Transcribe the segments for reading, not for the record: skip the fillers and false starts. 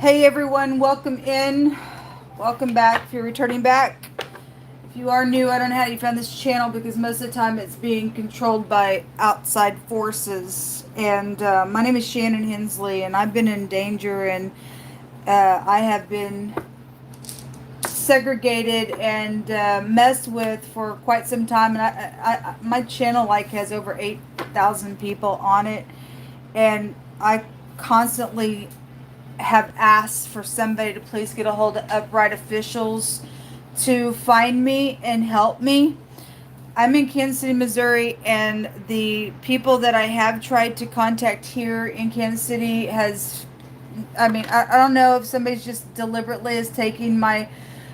Hey everyone, welcome in. Welcome back if you're returning back. If you are new, I don't know how you found this channel because most of the time it's being controlled by outside forces. And my name is Shannon Hensley, and I've been in danger, and I have been segregated and messed with for quite some time. And my channel has over 8,000 people on it, and I constantly have asked for somebody to please get a hold of upright officials to find me and help me. I'm in Kansas City, Missouri, and the people that I have tried to contact here in Kansas City I don't know if somebody's just deliberately is taking my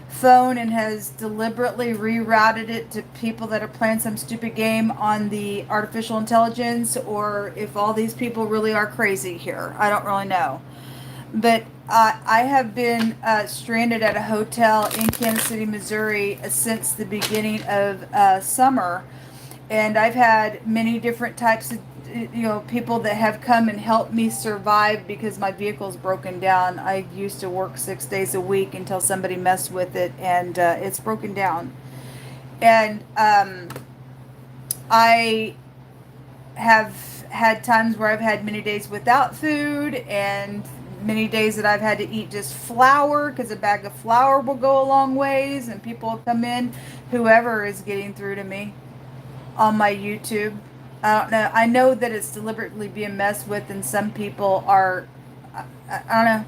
phone and has deliberately rerouted it to people that are playing some stupid game on the artificial intelligence, or if all these people really are crazy here. I don't really know. But I have been stranded at a hotel in Kansas City, Missouri since the beginning of summer. And I've had many different types of people that have come and helped me survive because my vehicle's broken down. I used to work 6 days a week until somebody messed with it, and it's broken down. And I have had times where I've had many days without food, and many days that I've had to eat just flour because a bag of flour will go a long ways, and people will come in, whoever is getting through to me on my YouTube. I don't know. I know that it's deliberately being messed with, and some people are, I don't know,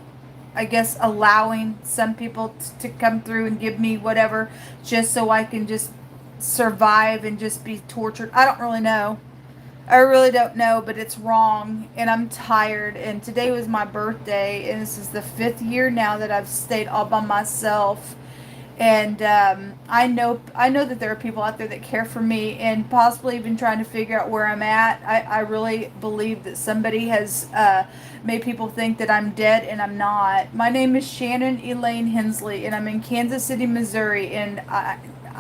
I guess allowing some people to come through and give me whatever just so I can just survive and just be tortured. I don't really know. I really don't know, but it's wrong, and I'm tired. And today was my birthday, and this is the 5th year now that I've stayed all by myself. And I know that there are people out there that care for me, and possibly even trying to figure out where I'm at. I really believe that somebody has made people think that I'm dead, and I'm not. My name is Shannon E Hensley, and I'm in Kansas City, Missouri, and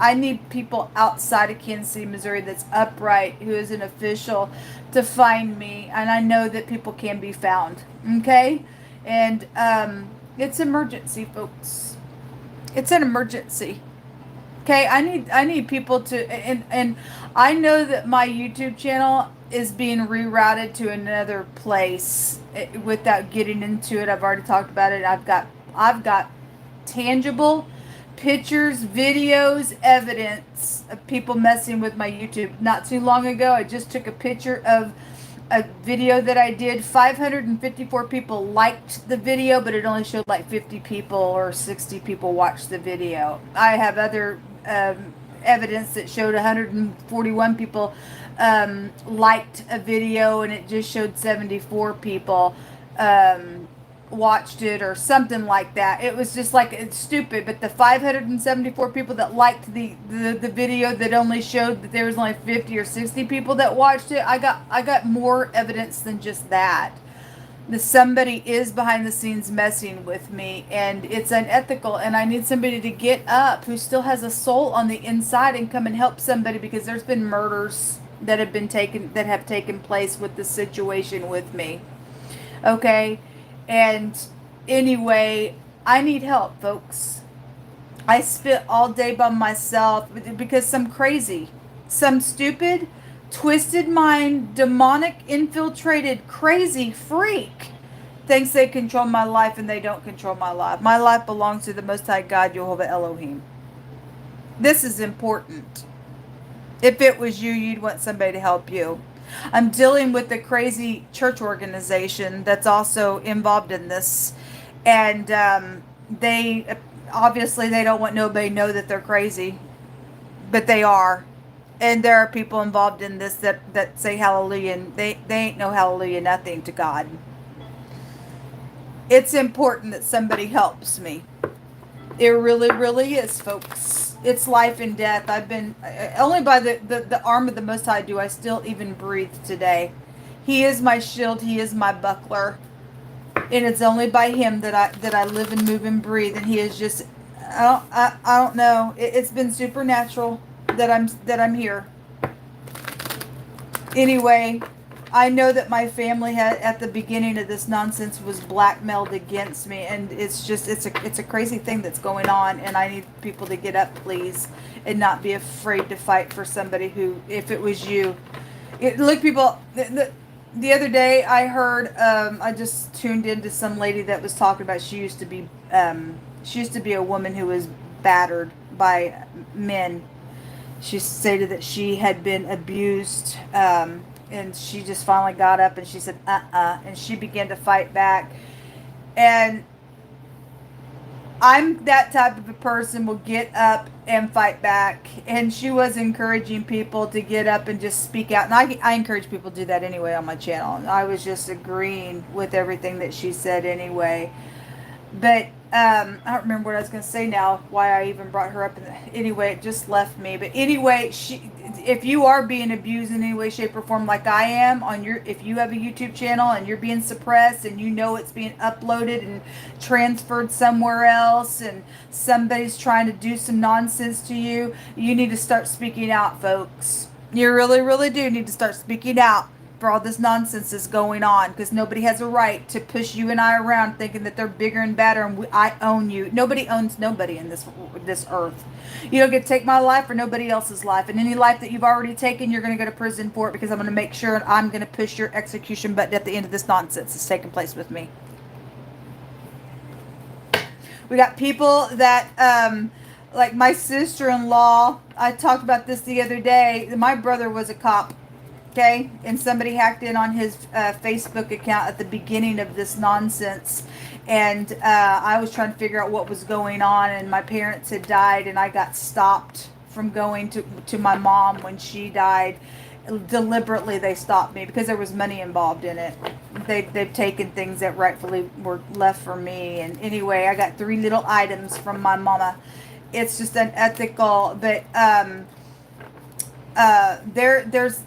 I need people outside of Kansas City, Missouri that's upright, who is an official, to find me. And I know that people can be found. Okay? And it's emergency, folks. It's an emergency. Okay? I need people to, and I know that my YouTube channel is being rerouted to another place without getting into it. I've already talked about it. I've got tangible pictures, videos, evidence of people messing with my YouTube. Not too long ago, I just took a picture of a video that I did. 554 people liked the video, but it only showed like 50 people or 60 people watched the video. I have other evidence that showed 141 people liked a video, and it just showed 74 people watched it or something like that. It was just like, it's stupid. But the 574 people that liked the video that only showed that there was only 50 or 60 people that watched it, I got more evidence than just that. Somebody is behind the scenes messing with me, and it's unethical, and I need somebody to get up who still has a soul on the inside and come and help somebody, because there's been murders that have taken place with the situation with me. Okay? And anyway, I need help, folks. I spent all day by myself because some crazy, some stupid, twisted mind, demonic, infiltrated, crazy freak thinks they control my life, and they don't control my life. My life belongs to the Most High God, Jehovah Elohim. This is important. If it was you, you'd want somebody to help you. I'm dealing with a crazy church organization that's also involved in this, and they obviously they don't want nobody to know that they're crazy, but they are. And there are people involved in this that say hallelujah, and they ain't no hallelujah nothing to God. It's important that somebody helps me. It really, really is, folks. It's life and death. I've been, only by the arm of the Most High do I still even breathe today. He is my shield. He is my buckler. And it's only by him that I live and move and breathe. And he is just, I don't know. It's been supernatural that I'm here. Anyway, I know that my family had at the beginning of this nonsense was blackmailed against me, and it's a crazy thing that's going on, and I need people to get up, please, and not be afraid to fight for somebody who, if it was you, look, people. The other day I heard, I just tuned into some lady that was talking about she used to be a woman who was battered by men. She stated that she had been abused, and she just finally got up and she said, and she began to fight back. And I'm that type of a person, will get up and fight back. And she was encouraging people to get up and just speak out. And I encourage people to do that anyway on my channel. And I was just agreeing with everything that she said anyway. But I don't remember what I was going to say now, why I even brought her up. Anyway, it just left me. But anyway, if you are being abused in any way, shape, or form like I am, if you have a YouTube channel and you're being suppressed and you know it's being uploaded and transferred somewhere else and somebody's trying to do some nonsense to you, you need to start speaking out, folks. You really, really do need to start speaking out for all this nonsense that's going on, because nobody has a right to push you and I around thinking that they're bigger and better and I own you. Nobody owns nobody in this earth. You don't get to take my life or nobody else's life. And any life that you've already taken, you're going to go to prison for it, because I'm going to make sure I'm going to push your execution button at the end of this nonsense that's taking place with me. We got people that, like my sister-in-law, I talked about this the other day. My brother was a cop. Okay, and somebody hacked in on his Facebook account at the beginning of this nonsense, and I was trying to figure out what was going on, and my parents had died, and I got stopped from going to my mom when she died. Deliberately, they stopped me because there was money involved in it. They've taken things that rightfully were left for me, and anyway, I got 3 little items from my mama. It's just unethical, but there's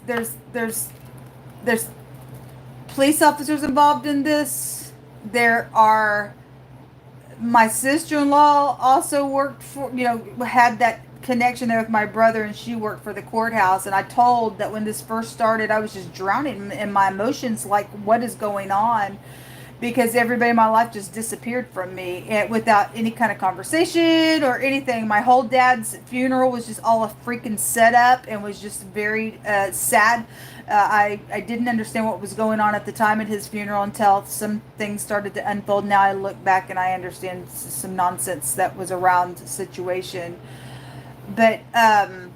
police officers involved in this. There are, my sister-in-law also worked for, had that connection there with my brother, and she worked for the courthouse. And I told that when this first started, I was just drowning in my emotions, like what is going on, because everybody in my life just disappeared from me without any kind of conversation or anything. My whole dad's funeral was just all a freaking setup and was just very sad. I didn't understand what was going on at the time at his funeral until some things started to unfold. Now I look back and I understand some nonsense that was around the situation. But, oh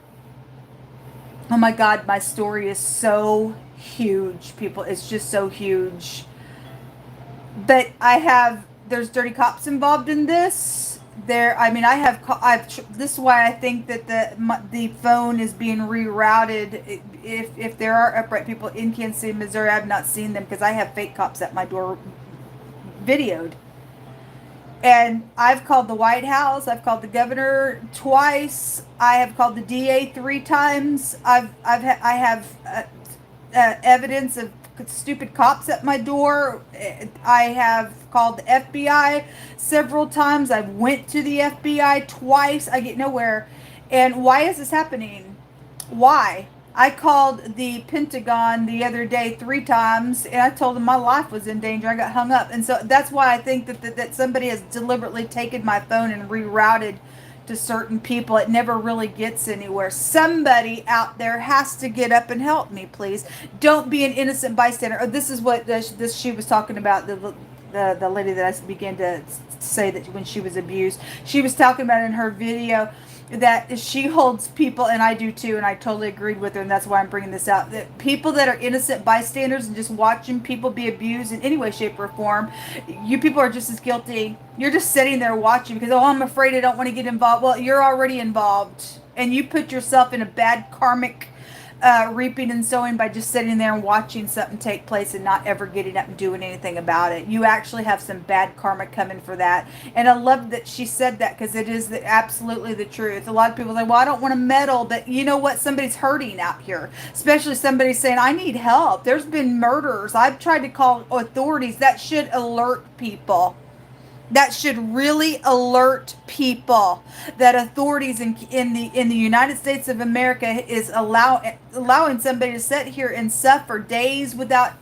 my God, my story is so huge, people. It's just so huge. But there's dirty cops involved in this. This is why I think that the phone is being rerouted. If there are upright people in Kansas City, Missouri, I've not seen them, because I have fake cops at my door videoed. And I've called the White House. I've called the governor twice. I have called the DA 3 times. I have evidence of stupid cops at my door. I have called the FBI several times. I've went to the FBI twice. I get nowhere. And why is this happening? Why? I called the Pentagon the other day 3 times, and I told them my life was in danger. I got hung up. And so that's why I think that somebody has deliberately taken my phone and rerouted to certain people. It never really gets anywhere. Somebody out there has to get up and help me, please. Don't be an innocent bystander. Oh, this is what she was talking about, the lady that I began to say that when she was abused. She was talking about in her video that she holds people, and I do too, and I totally agreed with her, and that's why I'm bringing this out, that people that are innocent bystanders and just watching people be abused in any way, shape, or form, you people are just as guilty. You're just sitting there watching because, oh, I'm afraid I don't want to get involved. Well, you're already involved, and you put yourself in a bad karmic reaping and sowing by just sitting there and watching something take place and not ever getting up and doing anything about it. You actually have some bad karma coming for that. And I love that she said that, because it is absolutely the truth. A lot of people are like, well, I don't want to meddle, but you know what? Somebody's hurting out here, especially somebody saying, I need help. There's been murders. I've tried to call authorities. That should alert people. That should really alert people that authorities in the United States of America is allowing somebody to sit here and suffer days without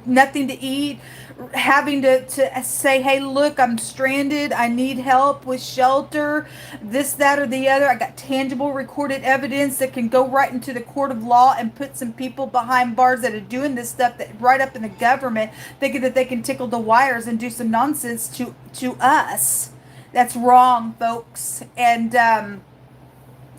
nothing to eat, having to say, hey, look, I'm stranded, I need help with shelter, this, that, or the other. I got tangible recorded evidence that can go right into the court of law and put some people behind bars that are doing this stuff, that right up in the government, thinking that they can tickle the wires and do some nonsense to us. That's wrong, folks. And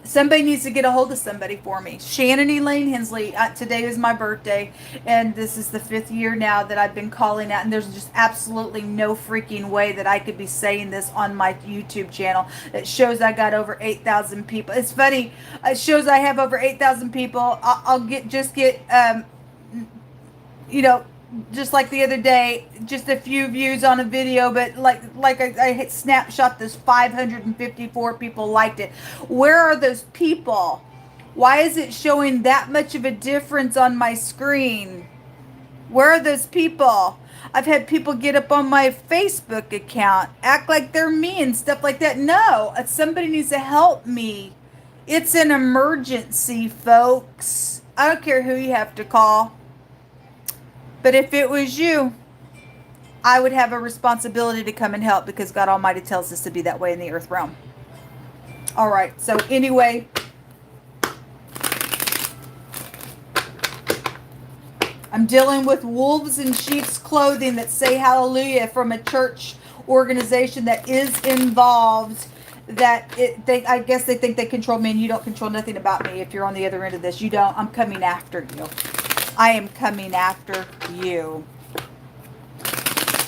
somebody needs to get a hold of somebody for me. Shannon E Hensley. Today is my birthday, and this is the 5th year now that I've been calling out, and there's just absolutely no freaking way that I could be saying this on my YouTube channel. It shows I got over 8,000 people. It's funny. It shows I have over 8,000 people. I'll get just like the other day, just a few views on a video, but like I hit snapshot this, 554 people liked it. Where are those people? Why is it showing that much of a difference on my screen? Where are those people? I've had people get up on my Facebook account, act like they're me and stuff like that. No, somebody needs to help me. It's an emergency, folks. I don't care who you have to call. But if it was you, I would have a responsibility to come and help, because God Almighty tells us to be that way in the earth realm. All right. So anyway, I'm dealing with wolves in sheep's clothing that say hallelujah from a church organization that is involved. I guess they think they control me, and you don't control nothing about me. If you're on the other end of this, you don't. I'm coming after you. I am coming after you.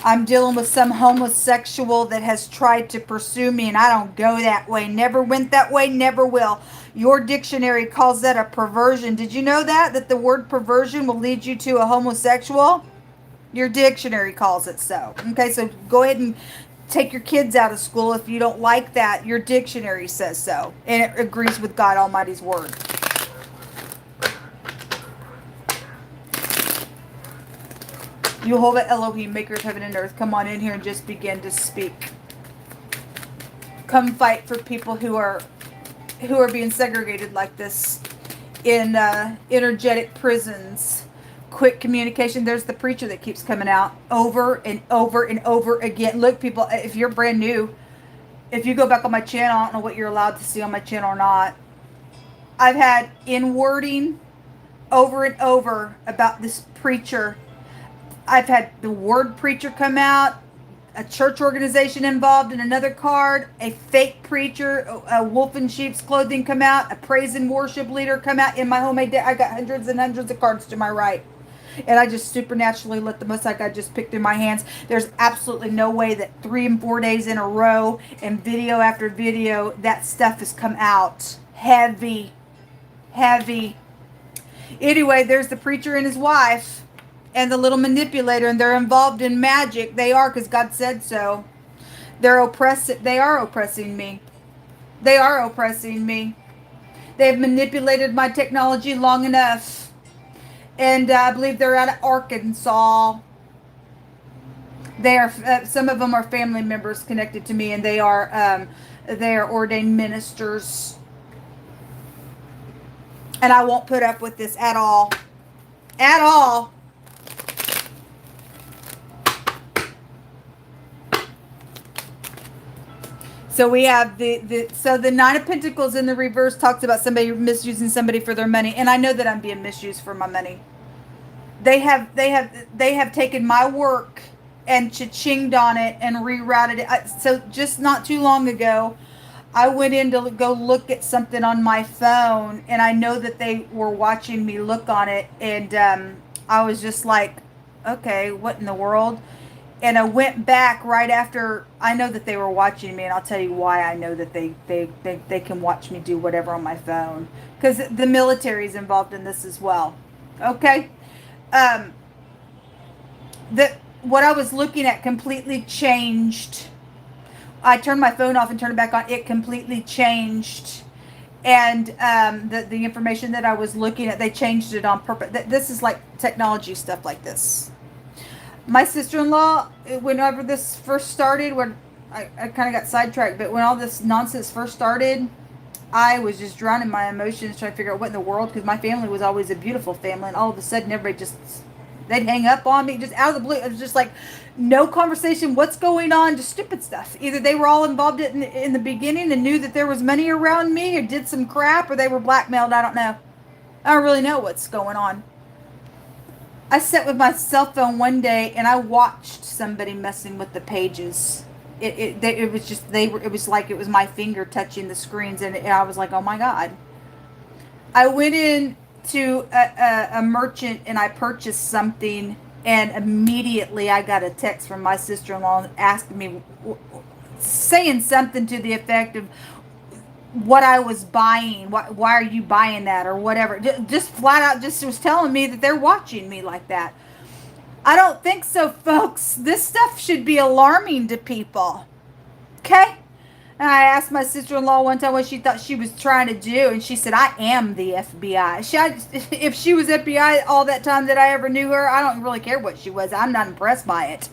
I'm dealing with some homosexual that has tried to pursue me, and I don't go that way. Never went that way, never will. Your dictionary calls that a perversion. Did you know that the word perversion will lead you to a homosexual? Your dictionary calls it so. Okay, so go ahead and take your kids out of school if you don't like that. Your dictionary says so, and it agrees with God Almighty's word. Jehovah Elohim, maker of heaven and earth, come on in here and just begin to speak. Come fight for people who are being segregated like this in energetic prisons. Quick communication. There's the preacher that keeps coming out over and over and over again. Look, people, if you're brand new, if you go back on my channel, I don't know what you're allowed to see on my channel or not. I've had in-wording over and over about this preacher. I've had the word preacher come out, a church organization involved in another card, a fake preacher, a wolf in sheep's clothing come out, a praise and worship leader come out. In my homemade deck, I got hundreds and hundreds of cards to my right. And I just supernaturally let the Most High God just pick through my hands. There's absolutely no way that 3 and 4 days in a row and video after video, that stuff has come out. Heavy. Anyway, there's the preacher and his wife. And the little manipulator, and they're involved in magic. They are, because God said so. They are oppressing me. They are oppressing me. They have manipulated my technology long enough. And I believe they're out of Arkansas. They are. Some of them are family members connected to me, and they are ordained ministers. And I won't put up with this at all. At all. So we have the 9 of Pentacles in the reverse talks about somebody misusing somebody for their money, and I know that I'm being misused for my money. They have taken my work and cha-chinged on it and rerouted it. So just not too long ago, I went in to go look at something on my phone, and I know that they were watching me look on it, and I was just like, okay, what in the world? And I went back right after. I know that they were watching me, and I'll tell you why I know that they can watch me do whatever on my phone. Because the military is involved in this as well. Okay? What I was looking at completely changed. I turned my phone off and turned it back on. It completely changed. And the information that I was looking at, they changed it on purpose. This is like technology stuff like this. My sister-in-law, whenever this first started, when I kind of got sidetracked, but when all this nonsense first started, I was just drowning my emotions trying to figure out what in the world, because my family was always a beautiful family, and all of a sudden everybody just, they'd hang up on me just out of the blue. It was just like no conversation, what's going on, just stupid stuff. Either they were all involved in the beginning and knew that there was money around me, or did some crap, or they were blackmailed. I don't know. I don't really know what's going on. I sat with my cell phone one day and I watched somebody messing with the pages. It was just, it was like it was my finger touching the screens, and I was like, oh my God. I went in to a merchant and I purchased something, and immediately I got a text from my sister-in-law asking me, saying something to the effect of what I was buying. Why are you buying that, or whatever? Just flat out just was telling me that they're watching me like that. I don't think so, folks. This stuff should be alarming to people. Okay? And I asked my sister-in-law one time what she thought she was trying to do, and she said, I am the FBI. If she was FBI all that time that I ever knew her, I don't really care what she was. I'm not impressed by it.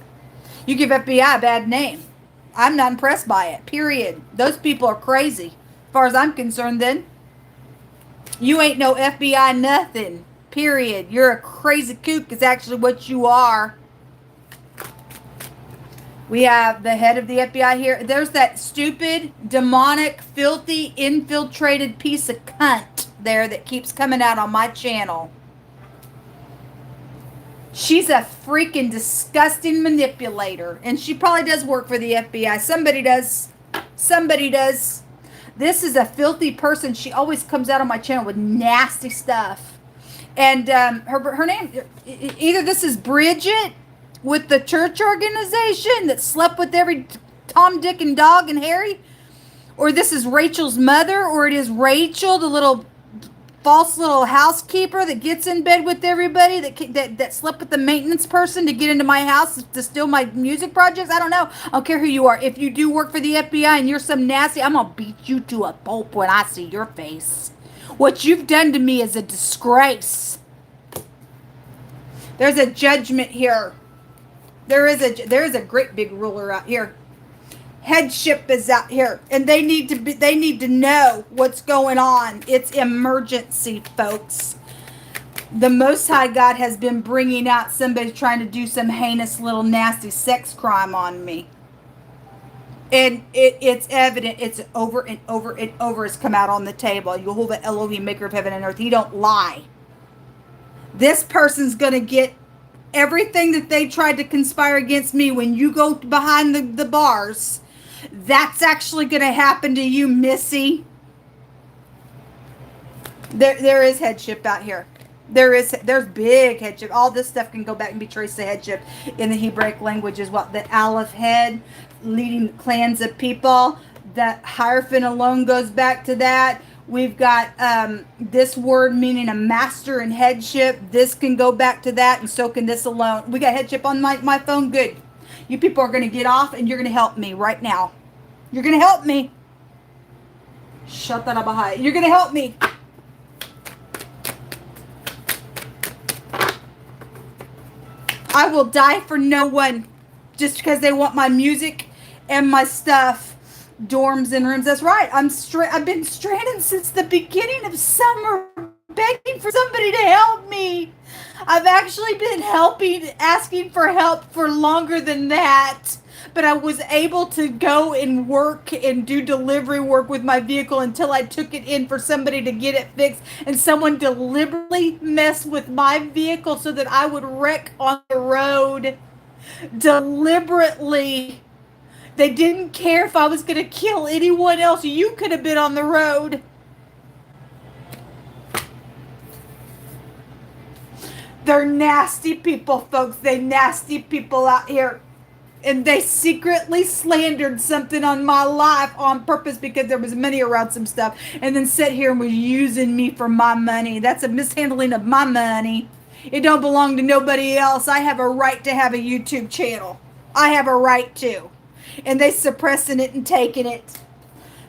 You give FBI a bad name. I'm not impressed by it, period. Those people are crazy. As far as I'm concerned, then, you ain't no FBI nothing, period. You're a crazy kook is actually what you are. We have the head of the FBI here. There's that stupid, demonic, filthy, infiltrated piece of cunt there that keeps coming out on my channel. She's a freaking disgusting manipulator. And she probably does work for the FBI. Somebody does. Somebody does. This is a filthy person. She always comes out on my channel with nasty stuff. And her name, either this is Bridget with the church organization that slept with every Tom, Dick, and dog and Harry, or this is Rachel's mother, or it is Rachel, the little false little housekeeper that gets in bed with everybody, that slept with the maintenance person to get into my house to steal my music projects. I don't know. I don't care who you are. If you do work for the FBI and you're some nasty, I'm gonna beat you to a pulp when I see your face. What you've done to me is a disgrace. There's a judgment here. There is a great big ruler out here. Headship is out here, and they need to know what's going on. It's emergency, folks. The Most High God has been bringing out somebody trying to do some heinous little nasty sex crime on me. And it's evident. It's over and over and over has come out on the table. Yehovah Elohim, maker of heaven and earth. He don't lie. This person's going to get everything that they tried to conspire against me when you go behind the bars. That's actually going to happen to you, Missy. There is headship out here. There's big headship. All this stuff can go back and be traced to headship in the Hebraic language as well. The Aleph head, leading clans of people. That hierophant alone goes back to that. We've got this word meaning a master and headship. This can go back to that, and so can this alone. We got headship on my phone. Good. You people are going to get off, and you're going to help me right now. You're going to help me. Shut that up behind. You're going to help me. I will die for no one just because they want my music and my stuff. Dorms and rooms. That's right. I've been stranded since the beginning of summer, begging for somebody to help me. I've actually been asking for help for longer than that. But I was able to go and work and do delivery work with my vehicle until I took it in for somebody to get it fixed. And someone deliberately messed with my vehicle so that I would wreck on the road. Deliberately. They didn't care if I was going to kill anyone else. You could have been on the road. They're nasty people, folks. They're nasty people out here. And they secretly slandered something on my life on purpose because there was money around some stuff. And then sat here and was using me for my money. That's a mishandling of my money. It don't belong to nobody else. I have a right to have a YouTube channel. I have a right to. And they suppressing it and taking it.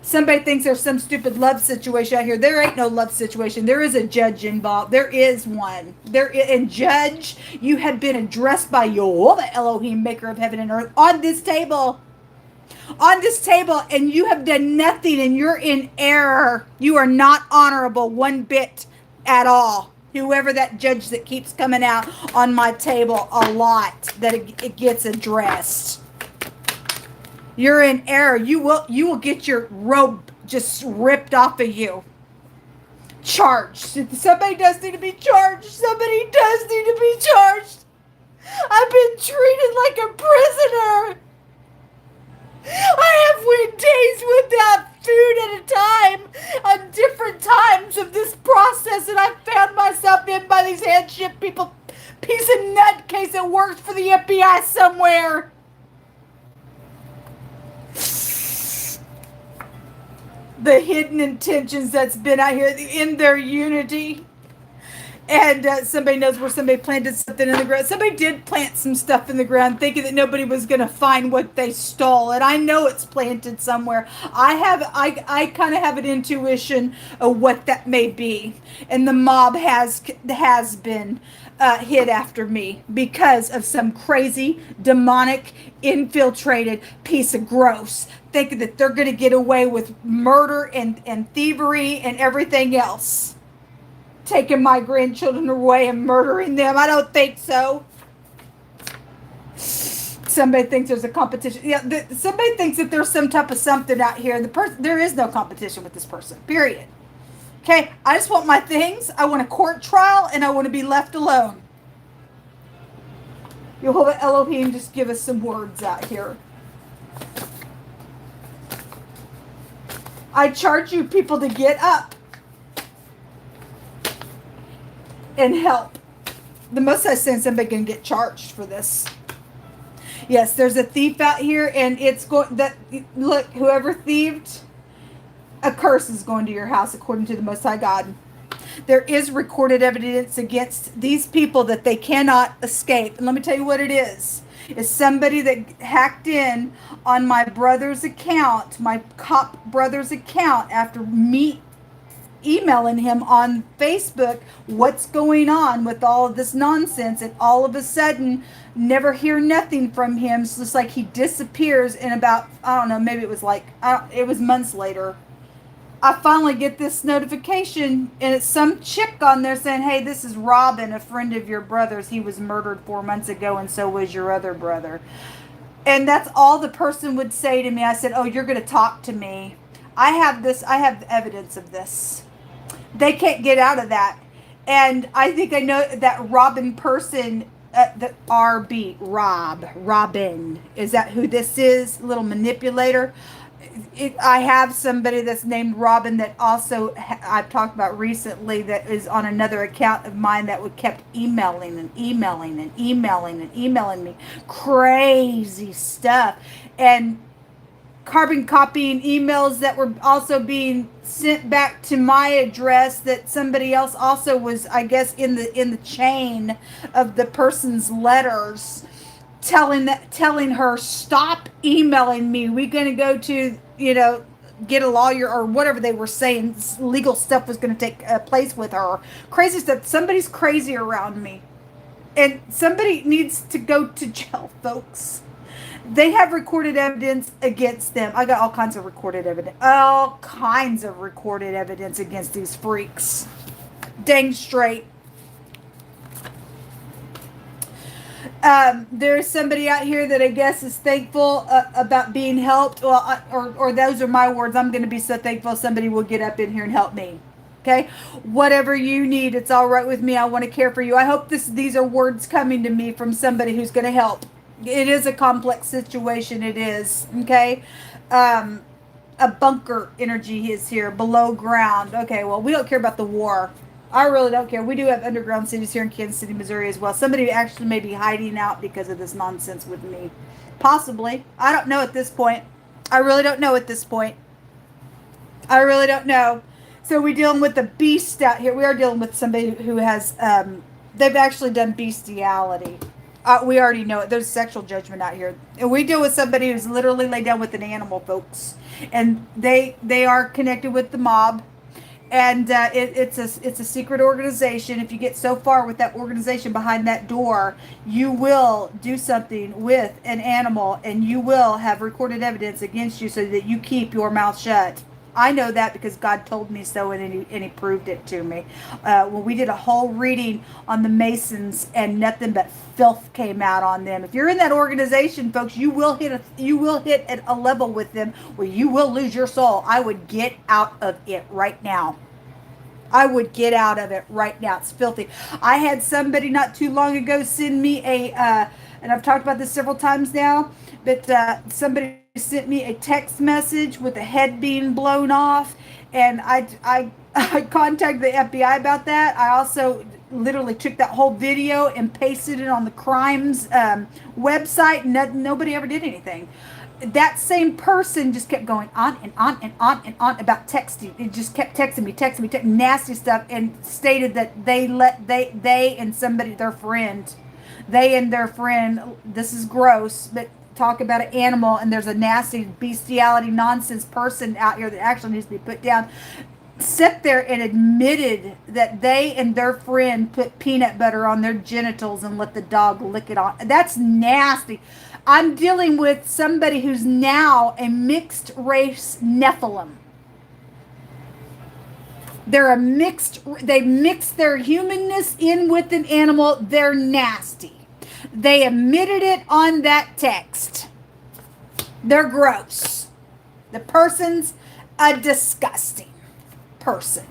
Somebody thinks there's some stupid love situation out here. There ain't no love situation. There is a judge involved. There is one. And judge, you have been addressed by Yehovah Elohim, maker of heaven and earth, on this table. On this table, and you have done nothing, and you're in error. You are not honorable one bit at all. Whoever that judge that keeps coming out on my table a lot, that it gets addressed. You're in error. You will get your robe just ripped off of you. Charged. Somebody does need to be charged. Somebody does need to be charged. I've been treated like a prisoner. I have went days without food at a time on different times of this process, and I found myself in by these headship people, piece of nutcase that works for the FBI somewhere. The hidden intentions that's been out here in their unity. And somebody knows where somebody planted something in the ground. Somebody did plant some stuff in the ground thinking that nobody was going to find what they stole. And I know it's planted somewhere. I kind of have an intuition of what that may be. And the mob has been hit after me because of some crazy, demonic, infiltrated piece of gross. Thinking that they're going to get away with murder and thievery and everything else. Taking my grandchildren away and murdering them. I don't think so. Somebody thinks there's a competition. Yeah, somebody thinks that there's some type of something out here. There is no competition with this person. Period. Okay, I just want my things. I want a court trial, and I want to be left alone. Yehovah Elohim, just give us some words out here. I charge you people to get up and help. The Most High saying somebody can get charged for this. Yes, there's a thief out here, and it's going that look, whoever thieved, a curse is going to your house according to the Most High God. There is recorded evidence against these people that they cannot escape. And let me tell you what it is. It's somebody that hacked in on my brother's account, my cop brother's account, after me emailing him on Facebook what's going on with all of this nonsense, and all of a sudden never hear nothing from him. It's just like he disappears in about, I don't know, maybe it was like, it was months later. I finally get this notification, and it's some chick on there saying, hey, this is Robin, a friend of your brother's. He was murdered 4 months ago, and so was your other brother. And that's all the person would say to me. I said, oh, you're going to talk to me. I have evidence of this. They can't get out of that. And I think I know that Robin person, the Robin. Is that who this is? Little manipulator. I have somebody that's named Robin that also I've talked about recently that is on another account of mine that would kept emailing me. Crazy stuff. And carbon copying emails that were also being sent back to my address that somebody else also was, I guess, in the chain of the person's letters, telling her, stop emailing me. We're going to go to, get a lawyer or whatever they were saying. Legal stuff was going to take place with her. Crazy stuff. Somebody's crazy around me. And somebody needs to go to jail, folks. They have recorded evidence against them. I got all kinds of recorded evidence. All kinds of recorded evidence against these freaks. Dang straight. There's somebody out here that I guess is thankful about being helped. Well, or those are my words. I'm going to be so thankful somebody will get up in here and help me. Okay? Whatever you need, it's all right with me. I want to care for you. I hope these are words coming to me from somebody who's going to help. It is a complex situation. It is. Okay? A bunker energy is here, below ground. Okay, well, we don't care about the war. I really don't care. We do have underground cities here in Kansas City, Missouri as well. Somebody actually may be hiding out because of this nonsense with me. Possibly. I don't know at this point. I really don't know at this point. I really don't know. So we're dealing with the beast out here. We are dealing with somebody who has, they've actually done bestiality. We already know it. There's sexual judgment out here, and we deal with somebody who's literally laid down with an animal, folks, and they are connected with the mob, and it's a secret organization. If you get so far with that organization behind that door, you will do something with an animal, and you will have recorded evidence against you so that you keep your mouth shut. I know that because God told me so, and he proved it to me. When we did a whole reading on the Masons, and nothing but filth came out on them. If you're in that organization, folks, you will hit at a level with them where you will lose your soul. I would get out of it right now. I would get out of it right now. It's filthy. I had somebody not too long ago send me and I've talked about this several times now, but somebody sent me a text message with a head being blown off, and I contacted the FBI about that. I also literally took that whole video and pasted it on the crimes website. Nobody ever did anything. That same person just kept going on and on and on and on about texting. It just kept texting me, nasty stuff, and stated that they and somebody, their friend, this is gross, but talk about an animal, and there's a nasty bestiality nonsense person out here that actually needs to be put down, sat there and admitted that they and their friend put peanut butter on their genitals and let the dog lick it on. That's nasty. I'm dealing with somebody who's now a mixed race Nephilim. They're they mix their humanness in with an animal. They're nasty. They admitted it on that text. They're gross. The person's a disgusting person.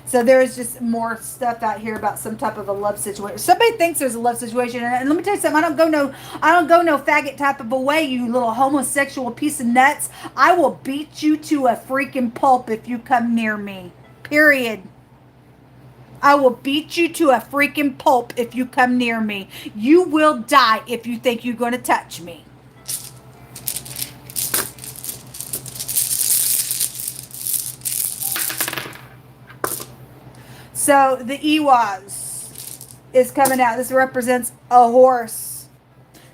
So there's just more stuff out here about some type of a love situation. Somebody thinks there's a love situation, and let me tell you something. I don't go no faggot type of a way, you little homosexual piece of nuts. I will beat you to a freaking pulp if you come near me. Period. I will beat you to a freaking pulp if you come near me. You will die if you think you're going to touch me. So the Ewaz is coming out. This represents a horse.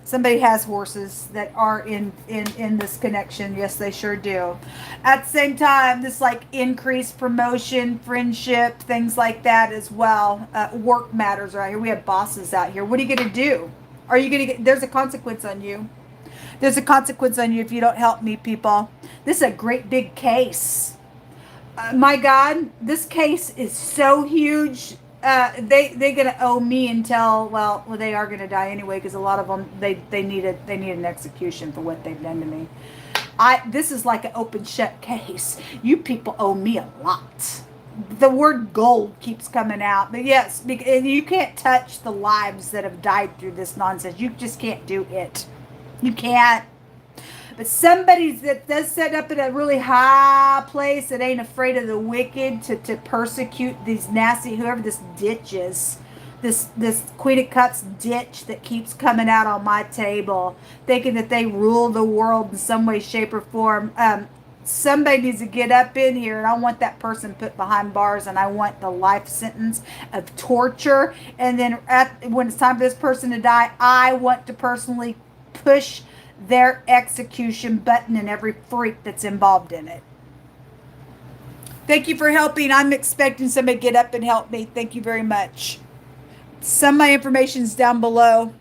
Somebody has horses that are in this connection. Yes, they sure do. At the same time, this like increased promotion, friendship, things like that as well. Work matters right here. We have bosses out here. What are you going to do? Are you going to get, there's a consequence on you. There's a consequence on you if you don't help me, people. This is a great big case. My God, this case is so huge. They're gonna owe me until well they are gonna die anyway, because a lot of them they need an execution for what they've done to me. This is like an open shut case. You people owe me a lot. The word gold keeps coming out, but yes, you can't touch the lives that have died through this nonsense. You just can't do it. You can't. But somebody that does set up in a really high place that ain't afraid of the wicked to persecute these nasty, whoever this ditch is, this Queen of Cups ditch that keeps coming out on my table, thinking that they rule the world in some way, shape, or form. Somebody needs to get up in here, and I want that person put behind bars, and I want the life sentence of torture. And then when it's time for this person to die, I want to personally push their execution button and every freak that's involved in it. Thank you for helping. I'm expecting somebody to get up and help me. Thank you very much. Some of my information is down below.